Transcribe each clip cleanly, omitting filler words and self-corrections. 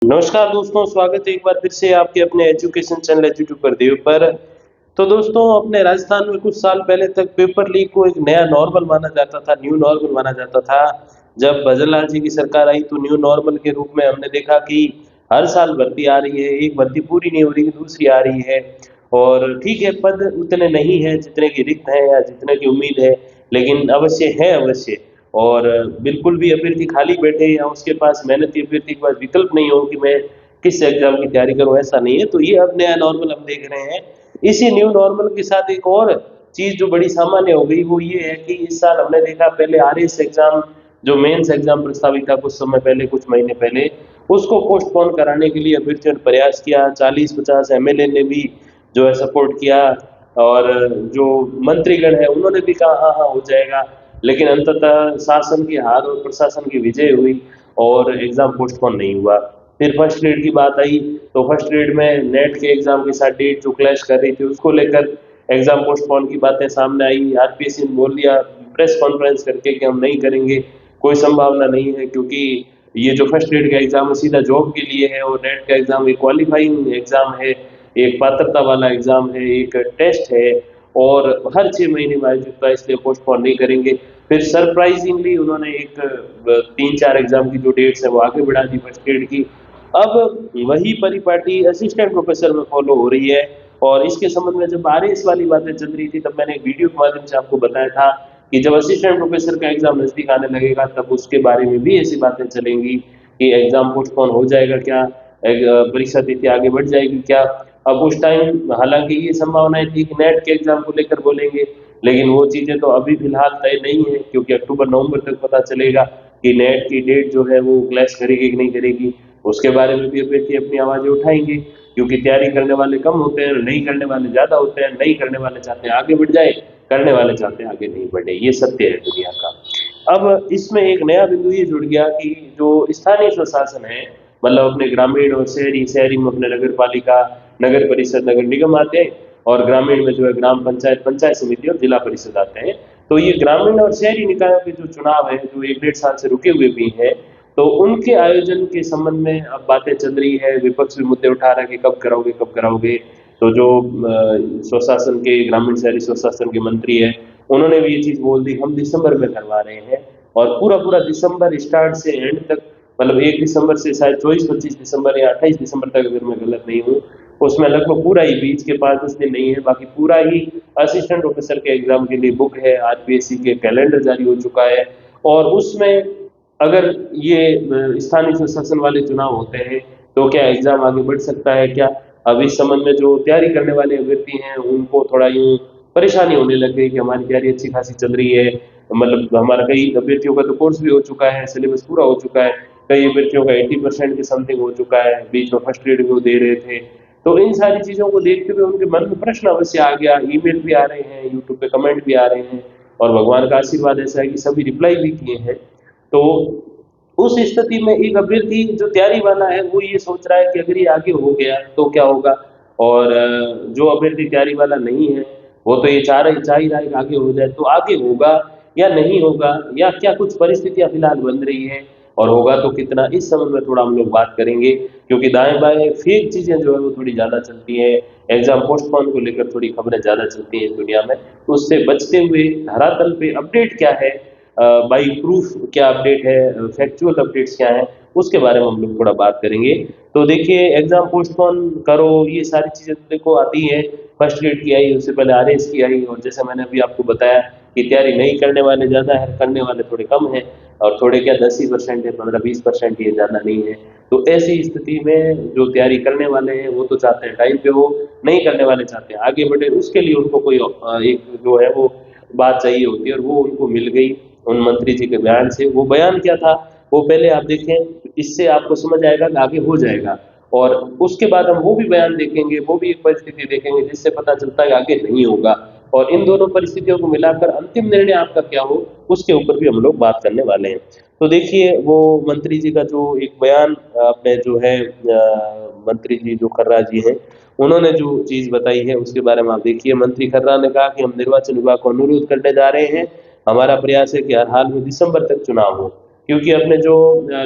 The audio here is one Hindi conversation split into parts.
नमस्कार दोस्तों, स्वागत है एक बार फिर से आपके अपने एजुकेशन चैनल एजुट्यूब पर देव पर। तो दोस्तों, अपने राजस्थान में कुछ साल पहले तक पेपर लीक को एक नया नॉर्मल माना जाता था, न्यू नॉर्मल माना जाता था। जब भजनलाल जी की सरकार आई तो न्यू नॉर्मल के रूप में हमने देखा कि हर साल भर्ती आ रही है, एक भर्ती पूरी नहीं हो रही, दूसरी आ रही है। और ठीक है, पद उतने नहीं हैं जितने की रिक्त हैं या जितने की उम्मीद है, लेकिन अवश्य है अवश्य। और बिल्कुल भी अभ्यर्थी खाली बैठे या उसके पास मेहनती अभ्यर्थी के पास विकल्प नहीं हो कि मैं किस एग्जाम की तैयारी करूं, ऐसा नहीं है। तो ये अब नया नॉर्मल हम देख रहे हैं। इसी न्यू नॉर्मल के साथ एक और चीज जो बड़ी सामान्य हो गई वो ये है कि इस साल हमने देखा, पहले आरएस एग्जाम जो मेंस एग्जाम प्रस्तावित था कुछ समय पहले, कुछ महीने पहले, उसको पोस्टपोन कराने के लिए अभ्यर्थियों ने प्रयास किया। 40-50 एमएलए ने भी जो है सपोर्ट किया, और जो मंत्रीगण है उन्होंने भी कहा हाँ हाँ हो जाएगा। लेकिन अंततः शासन की हार और प्रशासन की विजय हुई और एग्जाम पोस्टपोन नहीं हुआ। फिर फर्स्ट ग्रेड की बात आई तो फर्स्ट ग्रेड में नेट के एग्जाम के साथ डेट जो क्लैश कर रही थी उसको लेकर एग्जाम पोस्टपोन की बातें सामने आई। आरपीएससी ने बोल दिया प्रेस कॉन्फ्रेंस करके कि हम नहीं करेंगे, कोई संभावना नहीं है, क्योंकि ये जो फर्स्ट ग्रेड का एग्जाम है सीधा जॉब के लिए है, और नेट का एग्जाम एक क्वालिफाइंग एग्जाम है, एक पात्रता वाला एग्जाम है, एक टेस्ट है, और हर 6 महीने में आयोजित होता है, इसलिए पोस्टपोन नहीं करेंगे। फिर सरप्राइजिंगली उन्होंने एक 3-4 एग्जाम की जो डेट्स है वो आगे बढ़ा दी फर्स्ट ग्रेड की। अब वही परिपाटी असिस्टेंट प्रोफेसर में फॉलो हो रही है। और इसके संबंध में जब आरएएस वाली बातें चल रही थी तब मैंने एक वीडियो के माध्यम से आपको बताया था कि जब असिस्टेंट प्रोफेसर का एग्जाम नजदीक आने लगेगा तब उसके बारे में भी ऐसी बातें चलेंगी कि एग्जाम पोस्टपोन हो जाएगा क्या, परीक्षा तिथि आगे बढ़ जाएगी क्या। अब उस टाइम हालांकि ये संभावनाएं थी कि नेट के एग्जाम को लेकर बोलेंगे, लेकिन वो चीजें तो अभी फिलहाल तय नहीं है, क्योंकि अक्टूबर नवंबर तक पता चलेगा कि नेट की डेट जो है वो क्लैश करेगी कि नहीं करेगी। उसके बारे में भी अभ्यर्थी अपनी आवाजें उठाएंगे, क्योंकि तैयारी करने वाले कम होते हैं, नहीं करने वाले ज्यादा होते हैं। नहीं करने वाले चाहते हैं आगे बढ़ जाए, करने वाले चाहते हैं आगे नहीं बढ़े। ये सत्य है दुनिया का। अब इसमें एक नया बिंदु ये जुड़ गया कि जो स्थानीय स्वशासन है, मतलब अपने ग्रामीण और शहरी, शहरी में अपने नगर पालिका, नगर परिषद, नगर निगम आते हैं, और ग्रामीण में जो है ग्राम पंचायत, पंचायत समिति और जिला परिषद आते हैं। तो ये ग्रामीण और शहरी निकायों के जो चुनाव है जो 1-1.5 साल से रुके हुए भी हैं, तो उनके आयोजन के संबंध में अब बातें चल रही है। विपक्ष भी मुद्दे उठा रहा है कि कब कराओगे कब कराओगे। तो जो स्वशासन के, ग्रामीण शहरी स्वशासन के मंत्री है, उन्होंने भी ये चीज बोल दी हम दिसंबर में करवा रहे हैं। और पूरा पूरा दिसंबर स्टार्ट से एंड तक, मतलब 1 दिसंबर से शायद 24-25 दिसंबर या 28 दिसंबर तक, अगर मैं गलत नहीं हूँ, उसमें लगभग पूरा ही, बीच के 5-10 दिन नहीं है, बाकी पूरा ही असिस्टेंट प्रोफेसर के एग्जाम के लिए बुक है। आरपीएससी के कैलेंडर जारी हो चुका है, और उसमें अगर ये स्थानीय स्वशासन वाले चुनाव होते हैं तो क्या एग्जाम आगे बढ़ सकता है क्या। अब इस संबंध में जो तैयारी करने वाले अभ्यर्थी हैं उनको थोड़ा यूं परेशानी होने लग गई कि हमारी तैयारी अच्छी खासी चल रही है, मतलब हमारा कई अभ्यर्थियों का तो कोर्स भी हो चुका है, सिलेबस पूरा हो चुका है, कई अभ्यर्थियों का 80% के समथिंग हो चुका है, बीच में फर्स्ट ग्रेड भी वो दे रहे थे। तो इन सारी चीजों को देखते हुए उनके मन में प्रश्न अवश्य आ गया। ईमेल भी आ रहे हैं, यूट्यूब पे कमेंट भी आ रहे हैं, और भगवान का आशीर्वाद ऐसा है कि सभी रिप्लाई भी किए हैं। तो उस स्थिति में एक अभ्यर्थी जो तैयारी वाला है वो ये सोच रहा है कि अगर ये आगे हो गया तो क्या होगा। और जो अभ्यर्थी तैयारी वाला नहीं है वो तो ये चाह ही रहा है कि आगे हो जाए। तो आगे होगा या नहीं होगा, या क्या कुछ परिस्थितियां फिलहाल बन रही है, और होगा तो कितना, इस संबंध में थोड़ा हम लोग बात करेंगे। क्योंकि दाएं बाएं फेक चीजें जो है वो थोड़ी ज्यादा चलती हैं, एग्जाम पोस्टपोन को लेकर थोड़ी खबरें ज्यादा चलती हैं इस दुनिया में। तो उससे बचते हुए धरातल पे अपडेट क्या है, बाई प्रूफ क्या अपडेट है, फैक्चुअल अपडेट्स क्या है, उसके बारे में हम लोग थोड़ा बात करेंगे। तो देखिए, एग्जाम पोस्टपोन करो, ये सारी चीजें तो देखो आती हैं। फर्स्ट ग्रेड की आई, उससे पहले आरएस की आई, और जैसे मैंने अभी आपको बताया कि तैयारी नहीं करने वाले ज्यादा है, करने वाले थोड़े कम हैं। और थोड़े क्या 10% है, 15-20% ये ज्यादा नहीं है। तो ऐसी स्थिति में जो तैयारी करने वाले हैं वो तो चाहते हैं टाइम पे हो, नहीं करने वाले चाहते हैं आगे बढ़े। उसके लिए उनको कोई एक जो है वो बात चाहिए होती है, और वो उनको मिल गई उन मंत्री जी के बयान से। वो बयान क्या था वो पहले आप देखें, इससे आपको समझ आएगा कि आगे हो जाएगा। और उसके बाद हम वो भी बयान देखेंगे, वो भी एक परिस्थिति देखेंगे जिससे पता चलता है कि आगे नहीं होगा। और इन दोनों परिस्थितियों को मिलाकर अंतिम निर्णय आपका क्या हो, उसके ऊपर भी हम लोग बात करने वाले हैं। तो देखिए, वो मंत्री जी का जो एक बयान आपने जो है, मंत्री जी जो खर्रा जी हैं, उन्होंने जो चीज बताई है उसके बारे में आप देखिए। मंत्री खर्रा ने कहा कि हम निर्वाचन विभाग को अनुरोध करने जा रहे हैं, हमारा प्रयास है कि हर हाल में दिसंबर तक चुनाव हो। क्योंकि अपने जो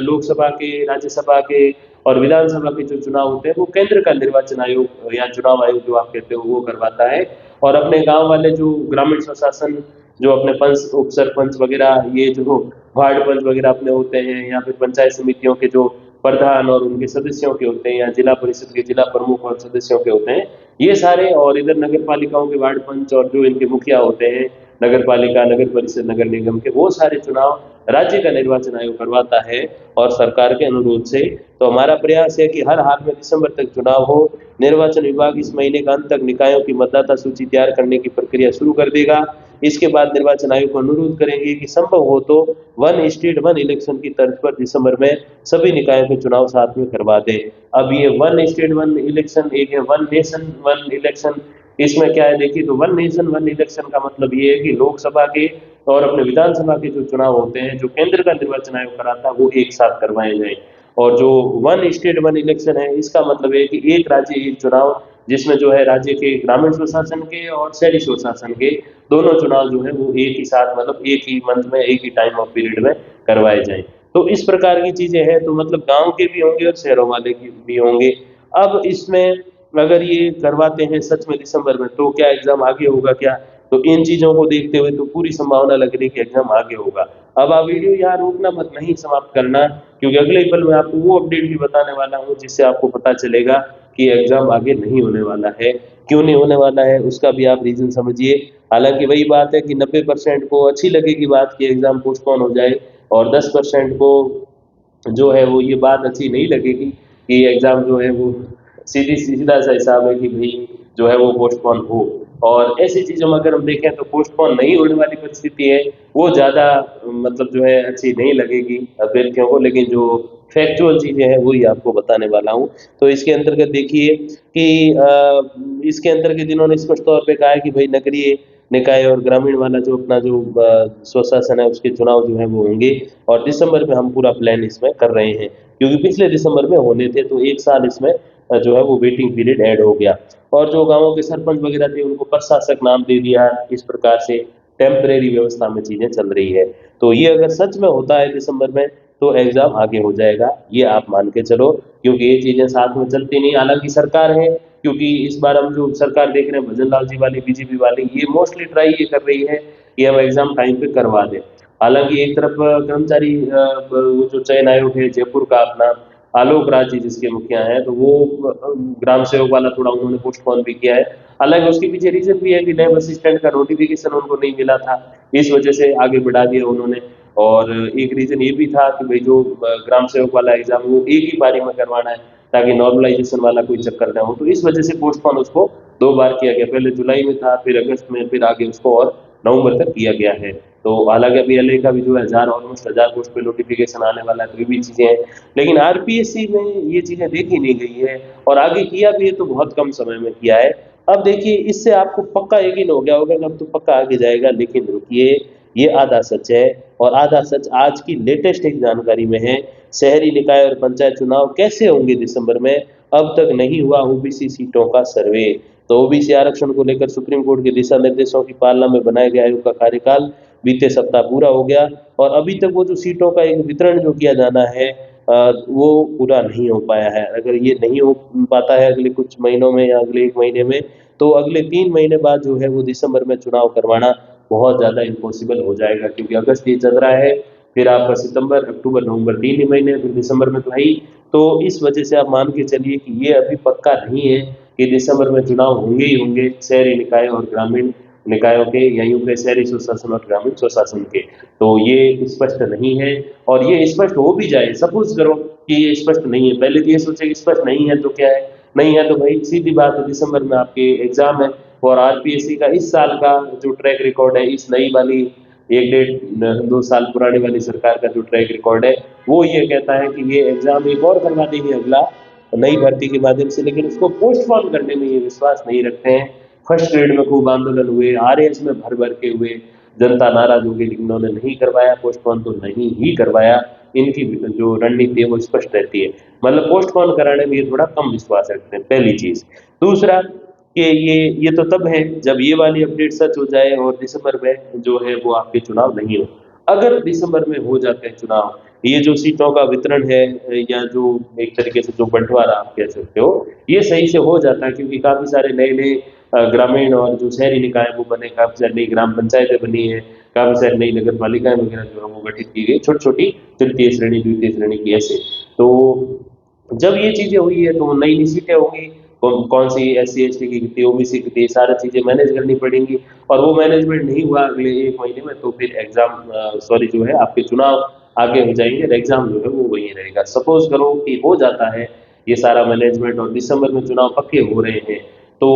लोकसभा के, राज्यसभा के और विधानसभा के जो चुनाव होते हैं वो केंद्र का निर्वाचन आयोग या चुनाव आयोग जो आप कहते हो वो करवाता है। और अपने गांव वाले जो ग्रामीण स्वशासन, जो अपने पंच उप सरपंच वगैरह, ये जो वार्ड पंच वगैरह अपने होते हैं, या फिर पंचायत समितियों के जो प्रधान और उनके सदस्यों के होते हैं, या जिला परिषद के जिला प्रमुख और सदस्यों के होते हैं, ये सारे, और इधर नगर पालिकाओं के वार्ड पंच और जो इनके मुखिया होते हैं, नगर पालिका, नगर परिषद, नगर निगम के, वो सारे चुनाव राज्य का निर्वाचन आयोग करवाता है और सरकार के अनुरोध से। तो हमारा प्रयास है कि हर हाल में दिसंबर तक चुनाव हो। निर्वाचन विभाग इस महीने का अंत तक निकायों की मतदाता सूची तैयार करने की प्रक्रिया शुरू कर देगा। इसके बाद निर्वाचन आयोग को अनुरोध करेंगे कि संभव हो तो वन स्टेट वन इलेक्शन की तर्ज पर दिसंबर में सभी निकायों के चुनाव साथ में करवा दें। अब ये वन स्टेट वन इलेक्शन, एक है वन नेशन वन इलेक्शन। इसमें क्या है देखिए, तो वन नेशन वन इलेक्शन का मतलब ये है कि लोकसभा के और अपने विधानसभा के जो चुनाव होते हैं, जो केंद्र का निर्वाचन आयोग कराता है, वो एक साथ करवाए जाए। और जो वन स्टेट वन इलेक्शन है, इसका मतलब है कि एक राज्य एक चुनाव, जिसमें जो है राज्य के ग्रामीण स्वशासन के और शहरी स्वशासन के दोनों चुनाव जो है वो एक ही साथ, मतलब एक ही मंथ में, एक ही टाइम ऑफ पीरियड में करवाए जाएं। तो इस प्रकार की चीजें हैं। तो मतलब गांव के भी होंगे और शहरों वाले की भी होंगे। अब इसमें अगर ये करवाते हैं सच में दिसंबर में, तो क्या एग्जाम आगे होगा क्या? तो इन चीजों को देखते हुए तो पूरी संभावना लग रही है कि एग्जाम आगे होगा। अब आप वीडियो यहाँ रोकना मत, नहीं समाप्त करना, क्योंकि अगले ही पल में आपको वो अपडेट भी बताने वाला हूँ जिससे आपको पता चलेगा कि एग्जाम आगे नहीं होने वाला है। क्यों नहीं होने वाला है उसका भी आप रीजन समझिए। हालांकि वही बात है कि 90% को अच्छी लगेगी बात कि एग्जाम पोस्टपोन हो जाए, और 10% को जो है वो ये बात अच्छी नहीं लगेगी कि एग्जाम जो है वो सीधा सा हिसाब है कि भाई जो है वो पोस्टपोन हो। और ऐसी चीज़ों में अगर हम देखें तो पोस्टपोन नहीं होने वाली परिस्थिति है, वो ज़्यादा मतलब जो है अच्छी नहीं लगेगी अभ्यर्थियों को। लेकिन जो फैक्चुअल चीज़ें हैं वही आपको बताने वाला हूँ। तो इसके अंतर्गत देखिए कि इसके अंतर्गत इन्होंने स्पष्ट तौर पे कहा है कि भाई नगरीय निकाय और ग्रामीण वाला जो अपना जो स्वशासन है उसके चुनाव जो है वो होंगे। और दिसंबर में हम पूरा प्लान इसमें कर रहे हैं, क्योंकि पिछले दिसंबर में होने थे, तो एक साल इसमें जो है वो वेटिंग पीरियड ऐड हो गया। और जो गांवों के सरपंच वगैरह थे उनको प्रशासक नाम दे दिया। इस प्रकार से टेम्परेरी व्यवस्था में चीजें चल रही है। तो ये अगर सच में होता है दिसंबर में, तो एग्जाम आगे हो जाएगा, ये आप मान के चलो, क्योंकि ये चीजें साथ में चलती नहीं। हालांकि सरकार है, क्योंकि इस बार हम जो सरकार देख रहे हैं भजन लाल जी वाली, बीजेपी वाली, ये मोस्टली ट्राई ये कर रही है कि हम एग्जाम टाइम पे करवा दें। हालांकि एक तरफ कर्मचारी वो जो चयन आयोग है जयपुर का, अपना आलोक राज जी जिसके मुखिया हैं, तो वो ग्राम सेवक वाला थोड़ा उन्होंने पोस्टपोन भी किया है। हालांकि उसके पीछे रीजन भी है कि लैब असिस्टेंट का नोटिफिकेशन उनको नहीं मिला था, इस वजह से आगे बढ़ा दिया उन्होंने। और एक रीजन ये भी था कि भाई जो ग्राम सेवक वाला एग्जाम वो एक ही बारी में करवाना है, ताकि नॉर्मलाइजेशन वाला कोई चक्कर ना हो। तो इस वजह से पोस्टपोन उसको 2 बार किया गया, पहले जुलाई में था, फिर अगस्त में, फिर आगे उसको और नवंबर तक किया गया है। तो हालांकि अभी एलए का भी जो है ऑलमोस्ट 1000 पोस्ट पे नोटिफिकेशन आने वाला है, तो ये भी चीजें हैं। लेकिन आरपीएससी में ये चीजें देखी नहीं गई है, और आगे किया भी है तो बहुत कम समय में किया है। अब देखिए इससे आपको पक्का यकीन हो गया होगा कि अब तो पक्का आगे जाएगा, लेकिन रुकिए, ये आधा सच है। और आधा सच आज की लेटेस्ट एक जानकारी में है। शहरी निकाय और पंचायत चुनाव कैसे होंगे दिसंबर में, अब तक नहीं हुआ ओबीसी सीटों का सर्वे। तो ओबीसी आरक्षण को लेकर सुप्रीम कोर्ट के दिशा निर्देशों की पालना में बनाए गए आयोग का कार्यकाल बीते सप्ताह पूरा हो गया, और अभी तक वो जो सीटों का एक वितरण जो किया जाना है वो पूरा नहीं हो पाया है। अगर ये नहीं हो पाता है अगले कुछ महीनों में या अगले 1 महीने में, तो अगले 3 महीने बाद जो है वो दिसंबर में चुनाव करवाना बहुत ज़्यादा इम्पॉसिबल हो जाएगा, क्योंकि अगस्त ये चल रहा है, फिर आपका सितंबर, अक्टूबर, नवंबर 3 ही महीने, फिर दिसंबर में तो है ही। तो इस वजह से आप मान के चलिए कि ये अभी पक्का नहीं है कि दिसंबर में चुनाव होंगे ही होंगे शहरी निकाय और ग्रामीण निकायों के, या यूं कहें शहरी स्वशासन और ग्रामीण स्वशासन के। तो ये स्पष्ट नहीं है। और ये स्पष्ट हो भी जाए, सपोज करो कि ये स्पष्ट नहीं है, पहले तो ये सोचे कि स्पष्ट नहीं है तो क्या है, नहीं है तो भाई सीधी बात है, दिसंबर में आपके एग्जाम है। और आरपीएससी का इस साल का जो ट्रैक रिकॉर्ड है, इस नई वाली 1 डेढ़ 2 साल पुरानी वाली सरकार का जो ट्रैक रिकॉर्ड है, वो ये कहता है कि ये एग्जाम एक और करवा देंगे अगला नई भर्ती के माध्यम से, लेकिन उसको पोस्टपोन करने में ये विश्वास नहीं रखते हैं। फर्स्ट ग्रेड में खूब आंदोलन हुए, आरएएस में भर भर के हुए, जनता नाराज हो गई, लेकिन उन्होंने नहीं करवाया पोस्टपोन, तो नहीं ही करवाया। इनकी जो रणनीति है वो स्पष्ट रहती है, मतलब पोस्टपोन कराने में ये थोड़ा कम विश्वास रखते हैं, पहली चीज। दूसरा कि ये तो तब है जब ये वाली अपडेट सच हो जाए और दिसंबर में जो है वो आपके चुनाव नहीं हो। अगर दिसंबर में हो जाते हैं चुनाव, ये जो सीटों का वितरण है या जो एक तरीके से जो बंटवारा आप कह सकते हो, ये सही से हो जाता है, क्योंकि काफ़ी सारे नए-नए ग्रामीण और जो शहरी निकाय वो बने, काफ़ी सारी नई ग्राम पंचायतें बनी हैं, काफ़ी सारी नई नगर पालिकाएँ वगैरह जो है वो गठित की गई, छोटी-छोटी तृतीय श्रेणी, द्वितीय श्रेणी की ऐसे। तो जब ये चीज़ें हुई है तो नई-नई सीटें होंगी, कौन सी एससी एसटी की कितनी, ओबीसी की कितनी, सारी चीज़ें मैनेज करनी पड़ेंगी और वो मैनेजमेंट नहीं हुआ अगले 1 महीने में तो फिर सॉरी जो है आपके चुनाव आगे हो जाएँगे और एग्ज़ाम जो है वो वहीं रहेगा। सपोज़ करो कि हो जाता है ये सारा मैनेजमेंट और दिसंबर में चुनाव पक्के हो रहे हैं, तो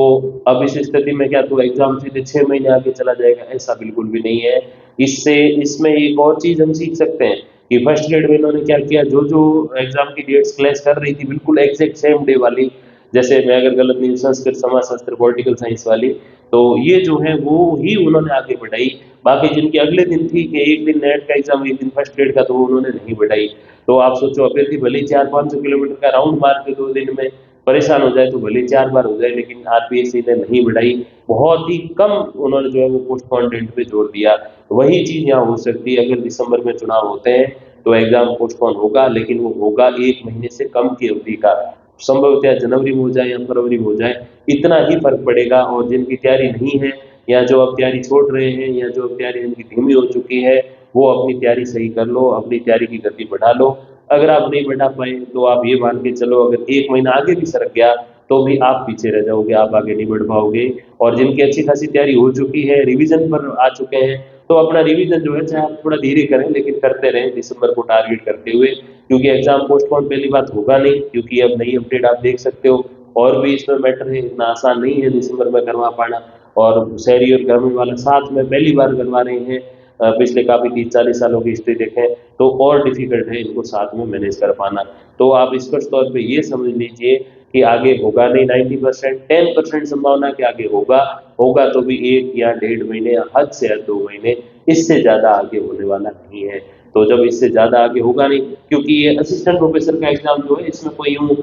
अब इस स्थिति में क्या तो एग्ज़ाम सीधे 6 महीने आगे चला जाएगा? ऐसा बिल्कुल भी नहीं है। इससे इसमें एक और चीज़ हम सीख सकते हैं कि फर्स्ट ग्रेड में इन्होंने क्या किया, जो एग्ज़ाम की डेट्स क्लैश कर रही थी बिल्कुल एग्ज़ैक्ट सेम डे वाली, जैसे मैं अगर गलत नहीं हूँ संस्कृत, समाजशास्त्र, पॉलिटिकल साइंस वाली, तो ये जो है वो ही उन्होंने आगे बढ़ाई। बाकी जिनकी अगले दिन थी कि एक दिन नेट का एग्ज़ाम, एक दिन फर्स्ट ग्रेड का, तो वो उन्होंने नहीं बढ़ाई। तो आप सोचो अभ्यर्थी भले ही 400-500 किलोमीटर का राउंड मार के 2 दिन में परेशान हो जाए तो भले ही 4 बार हो जाए, लेकिन आरपीएससी ने नहीं बढ़ाई। बहुत ही कम उन्होंने जो है वो पोस्टपोन डेट पे जोर दिया। वही चीज़ यहाँ हो सकती है, अगर दिसंबर में चुनाव होते हैं तो एग्ज़ाम पोस्टपोन होगा, लेकिन वो होगा 1 महीने से कम की अवधि का। संभवतः जनवरी में हो जाए या फरवरी में हो जाए, इतना ही फ़र्क पड़ेगा। और जिनकी तैयारी नहीं है या जो अब तैयारी छोड़ रहे हैं या जो अब तैयारी जिनकी धीमी हो चुकी है, वो अपनी तैयारी सही कर लो, अपनी तैयारी की गति बढ़ा लो। अगर आप नहीं बढ़ा पाए तो आप ये मान के चलो, अगर 1 महीना आगे भी सरक गया तो भी आप पीछे रह जाओगे, आप आगे नहीं बढ़ पाओगे। और जिनकी अच्छी खासी तैयारी हो चुकी है, रिवीजन पर आ चुके हैं, तो अपना रिवीजन जो है चाहे आप थोड़ा धीरे करें लेकिन करते रहें दिसंबर को टारगेट करते हुए, क्योंकि एग्ज़ाम पोस्टपोन पहली बात होगा नहीं, क्योंकि अब नई अपडेट आप देख सकते हो। और भी इसमें मैटर है, इतना आसान नहीं है दिसंबर में करवा पाना। और शहरी और ग्रामीण वाला साथ में पहली बार करवा रहे हैं, पिछले काफ़ी 30-40 सालों की हिस्ट्री देखें तो और डिफ़िकल्ट है इनको साथ में मैनेज कर पाना। तो आप स्पष्ट तौर पे ये समझ लीजिए कि आगे होगा नहीं 90%, 10% संभावना कि आगे होगा, होगा तो भी 1 या डेढ़ महीने या हद से हद 2 महीने, इससे ज़्यादा आगे होने वाला नहीं है। तो जब इससे ज़्यादा आगे होगा नहीं, क्योंकि ये असिस्टेंट प्रोफ़ेसर का एग्ज़ाम जो है इसमें कोई यूँ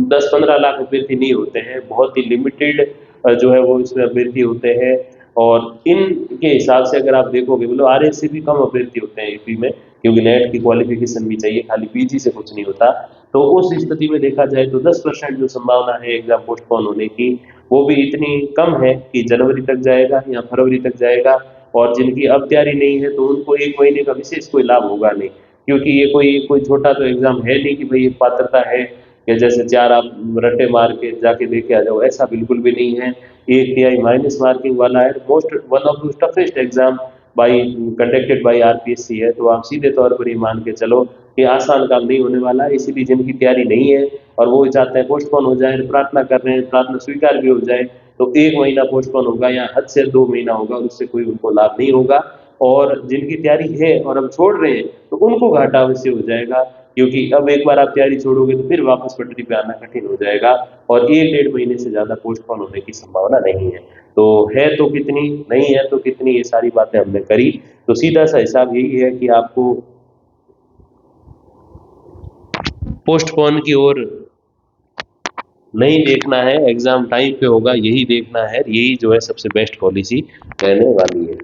10-15 लाख अभ्यर्थी नहीं होते हैं, बहुत ही लिमिटेड जो है वो इसमें अभ्यर्थी होते हैं। और इनके हिसाब से अगर आप देखोगे, मतलब आरएच से भी कम अभ्यर्थी होते हैं यूपी में, क्योंकि नेट की क्वालिफिकेशन भी चाहिए, खाली पीजी से कुछ नहीं होता। तो उस स्थिति में देखा जाए तो 10% जो संभावना है एग्ज़ाम पोस्टपोन होने की, वो भी इतनी कम है कि जनवरी तक जाएगा या फरवरी तक जाएगा। और जिनकी अब तैयारी नहीं है तो उनको 1 महीने का विशेष कोई लाभ होगा नहीं, क्योंकि ये कोई कोई छोटा तो एग्ज़ाम है नहीं कि भई ये पात्रता है कि जैसे 4 आप रट्टे मार के जाके दे के आ जाओ, ऐसा बिल्कुल भी नहीं है। 1 तिहाई माइनस मार्किंग वाला है, most one of the toughest exam by conducted by RPSC है, तो आप सीधे तौर पर ये मान के चलो कि आसान काम नहीं होने वाला है। इसीलिए जिनकी तैयारी नहीं है और वो चाहते हैं पोस्टपोन हो जाए, प्रार्थना कर रहे हैं, प्रार्थना स्वीकार भी हो जाए, तो 1 महीना पोस्टपोन होगा या हद से 2 महीना होगा, उससे कोई उनको लाभ नहीं होगा। और जिनकी तैयारी है और हम छोड़ रहे हैं, तो उनको घाटा अवश्य हो जाएगा, क्योंकि अब एक बार आप तैयारी छोड़ोगे तो फिर वापस पटरी पे आना कठिन हो जाएगा। और 1 डेढ़ महीने से ज़्यादा पोस्टपोन होने की संभावना नहीं है। तो है तो कितनी, नहीं है तो कितनी, ये सारी बातें हमने करी। तो सीधा-सा हिसाब यही है कि आपको पोस्टपोन की ओर नहीं देखना है, एग्ज़ाम टाइम पे होगा यही देखना है, यही जो है सबसे बेस्ट पॉलिसी रहने वाली है।